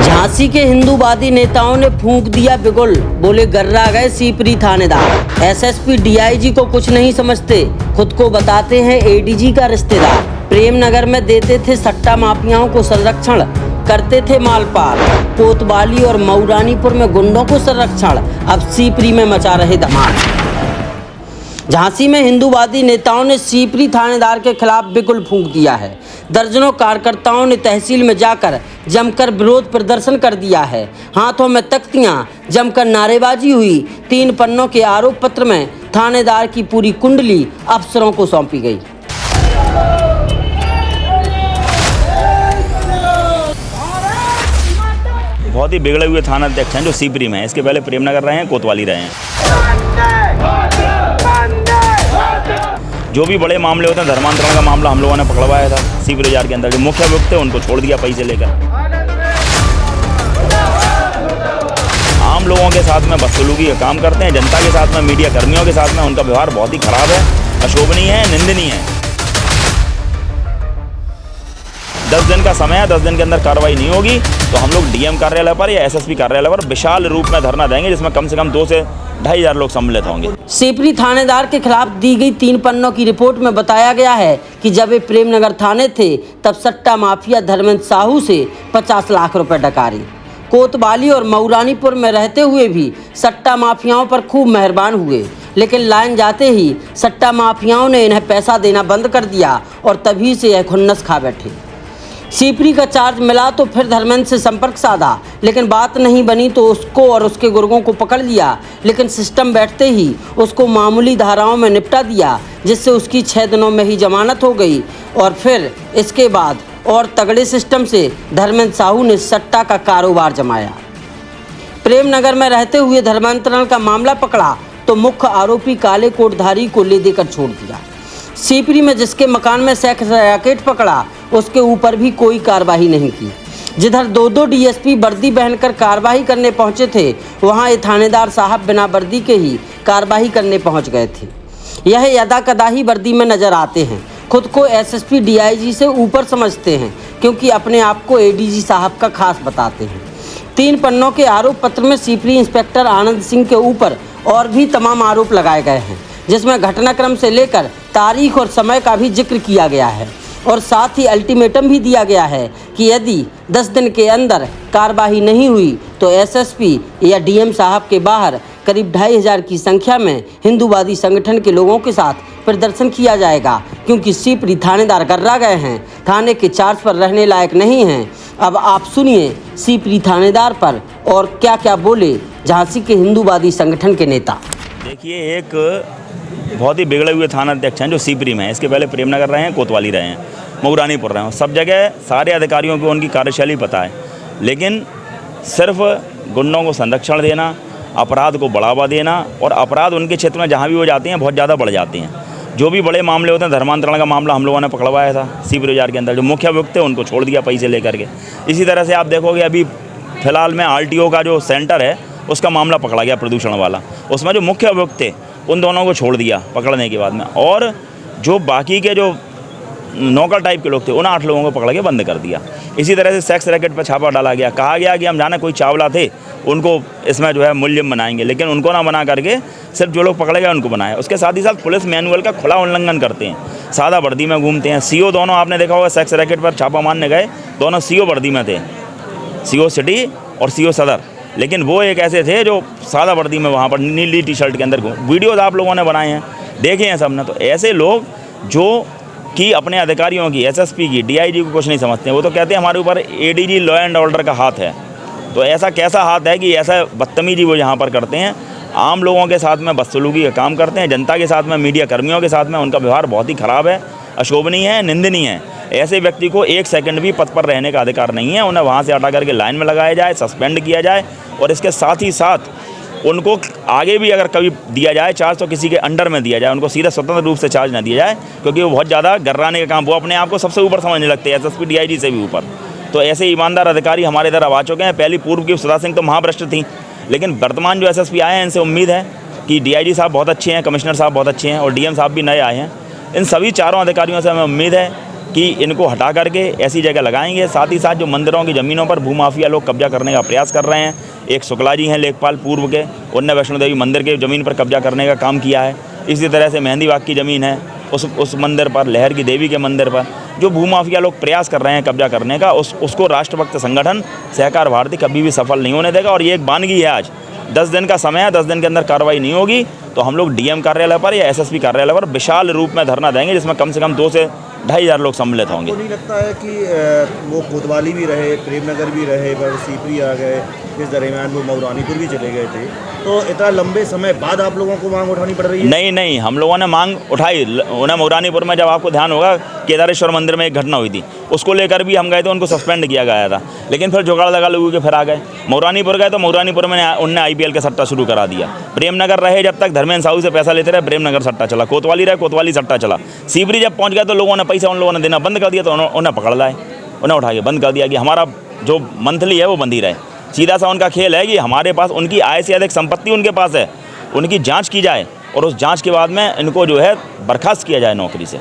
झांसी के हिंदूवादी नेताओं ने फूंक दिया बिगुल, बोले गर्रा गए सीपरी थानेदार। एसएसपी डीआईजी को कुछ नहीं समझते, खुद को बताते हैं एडीजी का रिश्तेदार। प्रेमनगर में देते थे सट्टा माफियाओं को संरक्षण, करते थे मालपाल। कोतवाली और मऊरानीपुर में गुंडों को संरक्षण, अब सीपरी में मचा रहे धमाल। झांसी में हिंदूवादी नेताओं ने सीपरी थानेदार के खिलाफ बिगुल फूंक दिया है। दर्जनों कार्यकर्ताओं ने तहसील में जाकर जमकर विरोध प्रदर्शन कर दिया है। हाथों में तख्तियां, जमकर नारेबाजी हुई। 3 पन्नों के आरोप पत्र में थानेदार की पूरी कुंडली अफसरों को सौंपी गई। बहुत ही बिगड़े हुए थाना अध्यक्ष हैं जो सीपरी में है। इसके पहले प्रेमनगर रहे हैं, कोतवाली रहे हैं। जो भी बड़े मामले होते हैं, धर्मांतरण का मामला हम लोगों ने पकड़वाया था सीपरी बाजार के अंदर। जो मुख्य अभियुक्त थे उनको छोड़ दिया पैसे लेकर। आम लोगों के साथ में बदसलूकी का काम करते हैं, जनता के साथ में, मीडिया कर्मियों के साथ में उनका व्यवहार बहुत ही खराब है, अशोभनीय है, निंदनीय है। 10 दिन का समय है, 10 दिन के अंदर कार्रवाई नहीं होगी तो हम लोग डीएम कार्यालय पर या एसएसपी कार्यालय पर विशाल रूप में धरना देंगे, जिसमें कम से कम 2 से 2,500 लोग सम्मिलित होंगे। सीपरी थानेदार के खिलाफ दी गई 3 पन्नों की रिपोर्ट में बताया गया है कि जब वे प्रेमनगर थाने थे तब सट्टा माफिया धर्मेंद्र साहू से 50 लाख रुपए डकारे। कोतवाली और मऊरानीपुर में रहते हुए भी सट्टा माफियाओं पर खूब मेहरबान हुए, लेकिन लाइन जाते ही सट्टा माफियाओं ने इन्हें पैसा देना बंद कर दिया और तभी से यह खुन्नस खा बैठे। सीपरी का चार्ज मिला तो फिर धर्मेंद्र से संपर्क साधा, लेकिन बात नहीं बनी तो उसको और उसके गुर्गों को पकड़ लिया, लेकिन सिस्टम बैठते ही उसको मामूली धाराओं में निपटा दिया, जिससे उसकी 6 दिनों में ही जमानत हो गई। और फिर इसके बाद और तगड़े सिस्टम से धर्मेंद्र साहू ने सट्टा का कारोबार जमाया। प्रेमनगर में रहते हुए धर्मांतरण का मामला पकड़ा तो मुख्य आरोपी काले कोटधारी को ले देकर छोड़ दिया। सीपरी में जिसके मकान में सेक्स रैकेट पकड़ा उसके ऊपर भी कोई कार्रवाई नहीं की। जिधर 2 डीएसपी वर्दी पहनकर कार्रवाई करने पहुंचे थे, वहां ये थानेदार साहब बिना वर्दी के ही कार्रवाई करने पहुंच गए थे। यह यदा कदा ही वर्दी में नजर आते हैं, खुद को एसएसपी डीआईजी से ऊपर समझते हैं, क्योंकि अपने आप को एडीजी साहब का खास बताते हैं। 3 पन्नों के आरोप पत्र में सीपरी इंस्पेक्टर आनंद सिंह के ऊपर और भी तमाम आरोप लगाए गए हैं, जिसमें घटनाक्रम से लेकर तारीख और समय का भी जिक्र किया गया है और साथ ही अल्टीमेटम भी दिया गया है कि यदि 10 दिन के अंदर कार्रवाई नहीं हुई तो एसएसपी या डीएम साहब के बाहर करीब 2,500 की संख्या में हिंदूवादी संगठन के लोगों के साथ प्रदर्शन किया जाएगा, क्योंकि सीपरी थानेदार गर्रा गए हैं, थाने के चार्ज पर रहने लायक नहीं हैं। अब आप सुनिए सीपरी थानेदार पर और क्या क्या बोले झांसी के हिंदूवादी संगठन के नेता। देखिए, एक बहुत ही बिगड़े हुए थाना अध्यक्ष हैं जो सीपरी में है। इसके पहले प्रेमनगर रहे हैं, कोतवाली रहे हैं, मऊरानीपुर रहे हैं। सब जगह सारे अधिकारियों को उनकी कार्यशैली पता है, लेकिन सिर्फ गुंडों को संरक्षण देना, अपराध को बढ़ावा देना, और अपराध उनके क्षेत्र में जहाँ भी हो जाते हैं बहुत ज़्यादा बढ़ जाते हैं। जो भी बड़े मामले होते हैं, धर्मांतरण का मामला हम लोगों ने पकड़वाया था सीपरी बाजार के अंदर। जो मुख्य अभियुक्त थे उनको छोड़ दिया पैसे लेकर के। इसी तरह से आप देखोगे अभी फ़िलहाल में आरटीओ का जो सेंटर है उसका मामला पकड़ा गया, प्रदूषण वाला। उसमें जो मुख्य अभियुक्त थे उन दोनों को छोड़ दिया पकड़ने के बाद में, और जो बाकी के जो नौकर टाइप के लोग थे उन 8 लोगों को पकड़ के बंद कर दिया। इसी तरह से सेक्स रैकेट पर छापा डाला गया। कहा गया कि हम जाने कोई चावला थे उनको इसमें जो है मूल्यम बनाएंगे, लेकिन उनको ना बना करके सिर्फ जो लोग पकड़े गए उनको बनाया। उसके साथ ही साथ पुलिस मैनुअल का खुला उल्लंघन करते हैं, सादा वर्दी में घूमते हैं। सीओ दोनों आपने देखा होगा, सेक्स रैकेट पर छापा मारने गए, दोनों सीओ वर्दी में थे, सीओ सिटी और सीओ सदर, लेकिन वो एक ऐसे थे जो सादा वर्दी में वहाँ पर नीली टी-शर्ट के अंदर वीडियोज़ आप लोगों ने बनाए हैं, देखे हैं सबने। तो ऐसे लोग जो कि अपने अधिकारियों की, एसएसपी की, डीआईजी को कुछ नहीं समझते हैं। वो तो कहते हैं हमारे ऊपर एडीजी लॉ एंड ऑर्डर का हाथ है। तो ऐसा कैसा हाथ है कि ऐसा बदतमीजी वो यहाँ पर करते हैं। आम लोगों के साथ में बदसलूकी का काम करते हैं, जनता के साथ में, मीडिया कर्मियों के साथ में उनका व्यवहार बहुत ही खराब है, अशोभनीय है, निंदनीय है। ऐसे व्यक्ति को 1 सेकंड भी पद पर रहने का अधिकार नहीं है। उन्हें वहाँ से हटा करके लाइन में लगाया जाए, सस्पेंड किया जाए, और इसके साथ ही साथ उनको आगे भी अगर कभी दिया जाए चार्ज तो किसी के अंडर में दिया जाए, उनको सीधा स्वतंत्र रूप से चार्ज ना दिया जाए, क्योंकि वो बहुत ज़्यादा गर्राने का काम, वो अपने आप को सबसे ऊपर समझने लगते हैं, एसएसपी डीआईजी से भी ऊपर। तो ऐसे ईमानदार अधिकारी हमारे इधर अब आ चुके हैं। पहली पूर्व की सुधा सिंह तो महाभ्रष्ट थी, लेकिन वर्तमान जो एसएसपी आए हैं इनसे उम्मीद है कि डीआईजी साहब बहुत अच्छे हैं, कमिश्नर साहब बहुत अच्छे हैं, और डीएम साहब भी नए आए हैं। इन सभी चारों अधिकारियों से हमें उम्मीद है कि इनको हटा करके ऐसी जगह लगाएंगे। साथ ही साथ जो मंदिरों की ज़मीनों पर भूमाफिया लोग कब्जा करने का प्रयास कर रहे हैं, एक शुक्ला जी हैं लेखपाल पूर्व के, उनने वैष्णो देवी मंदिर के ज़मीन पर कब्जा करने का काम किया है। इसी तरह से मेहंदी बाग की ज़मीन है, उस मंदिर पर, लहर की देवी के मंदिर पर जो भूमाफिया लोग प्रयास कर रहे हैं कब्जा करने का, उसको राष्ट्रभक्त संगठन सहकार भारती कभी भी सफल नहीं होने देगा। और ये एक बानगी है, आज 10 दिन का समय है, 10 दिन के अंदर कार्रवाई नहीं होगी तो हम लोग डीएम कार्यालय पर या एसएसपी कार्यालय पर विशाल रूप में धरना देंगे, जिसमें कम से कम 2 से 2,500 लोग सम्मिलित होंगे। नहीं लगता है कि वो कोतवाली भी रहे, प्रेमनगर भी रहे, पर सीपरी आ गए, इस दरमियान वो मऊरानीपुर भी चले गए थे, तो इतना लंबे समय बाद आप लोगों को मांग उठानी पड़ रही है? नहीं, हम लोगों ने मांग उठाई। उन्हें मऊरानीपुर में, जब आपको ध्यान होगा, केदारेश्वर मंदिर में एक घटना हुई थी, उसको लेकर भी हम गए थे, उनको सस्पेंड किया गया था, लेकिन फिर जुगाड़ लगा लोगों के फिर आ गए। मऊरानीपुर गए तो मऊरानीपुर में उनने IPL का सट्टा शुरू करा दिया। प्रेमनगर रहे जब तक धर्मेंद्र साहू से पैसा लेते रहे, प्रेमनगर सट्टा चला। कोतवाली रहे, कोतवाली सट्टा चला। सीपरी जब पहुँच गए तो लोगों ने पैसा उन लोगों ने देना बंद कर दिया, तो उन्हें पकड़ लाए, उन्हें उठा के बंद कर दिया कि हमारा जो मंथली है वो बंद ही रहे। सीधा सा उनका खेल है कि हमारे पास उनकी आय से अधिक संपत्ति उनके पास है, उनकी जांच की जाए और उस जांच के बाद में इनको जो है बर्खास्त किया जाए नौकरी से।